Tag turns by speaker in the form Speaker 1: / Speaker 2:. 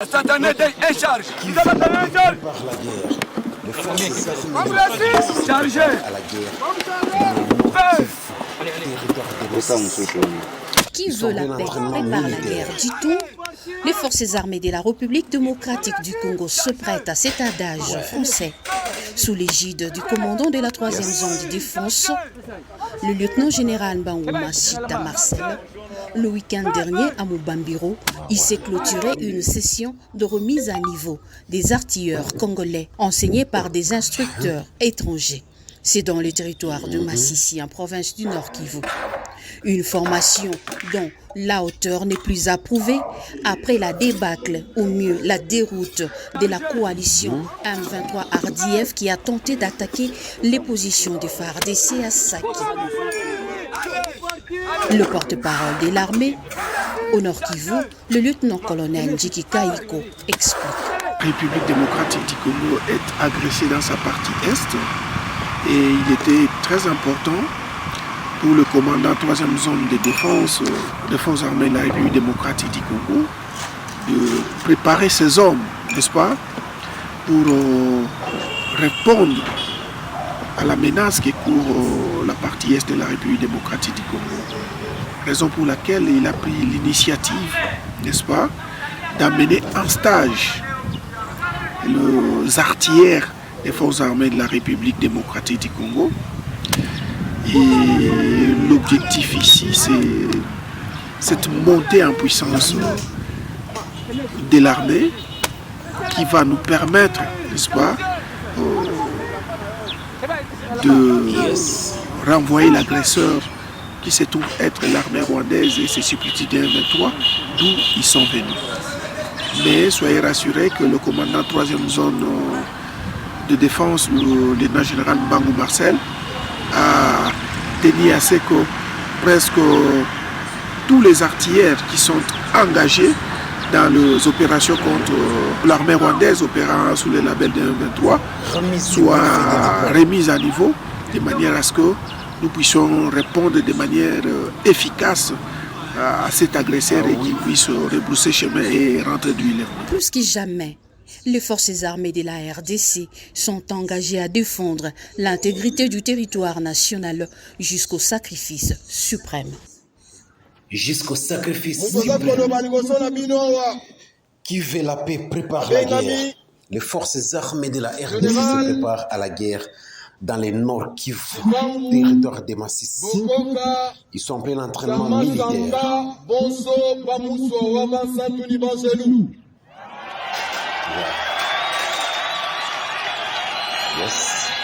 Speaker 1: Instantané et charge. Vous avez donné un charge.
Speaker 2: Par la guerre, les forces armées
Speaker 1: Chargez.
Speaker 2: à la guerre dans le nord territoire de
Speaker 3: Qui veut la paix prépare la guerre, dit-on. Les forces armées de la République démocratique du Congo se prêtent à cet adage français. Sous l'égide du commandant de la 3e zone de défense, le lieutenant-général Bangouma Chita Marcel, le week-end dernier à Moubambiro, il s'est clôturé une session de remise à niveau des artilleurs congolais enseignés par des instructeurs étrangers. C'est dans le territoire de Massissi, en province du Nord Kivu. Une formation dont la hauteur n'est plus approuvée après la débâcle, ou mieux la déroute de la coalition M23 RDF qui a tenté d'attaquer les positions des FARDC à Saki. Le porte-parole de l'armée, au Nord Kivu, le lieutenant-colonel Njiki Kaiko explique.
Speaker 4: La République démocratique du Congo est agressée dans sa partie est et il était très important pour le commandant 3e zone de défense des forces armées de la République démocratique du Congo de préparer ses hommes, n'est-ce pas, pour répondre à la menace qui court la partie est de la République démocratique du Congo. Raison pour laquelle il a pris l'initiative, n'est-ce pas, d'amener en stage les artilleurs des forces armées de la République démocratique du Congo. Et l'objectif ici, c'est cette montée en puissance de l'armée qui va nous permettre, n'est-ce pas, de renvoyer l'agresseur qui se trouve être l'armée rwandaise et ses substituts de M23, d'où ils sont venus. Mais soyez rassurés que le commandant 3e zone de défense, le lieutenant général Bangou Marcel, a tenu à ce que presque tous les artilleurs qui sont engagés dans les opérations contre l'armée rwandaise opérant sous le label de M23 soient remises à niveau de manière à ce que nous puissions répondre de manière efficace à cet agresseur et qu'il puisse rebrousser chemin et rentrer du l'île.
Speaker 3: Plus que jamais, les forces armées de la RDC sont engagées à défendre l'intégrité du territoire national jusqu'au sacrifice suprême.
Speaker 2: jusqu'au sacrifice suprême. Qui veut la paix prépare la guerre. Les forces armées de la RDC se préparent à la guerre dans les nord Kivu, territoire de Massissi. Ils sont en plein entraînement militaire. Yes.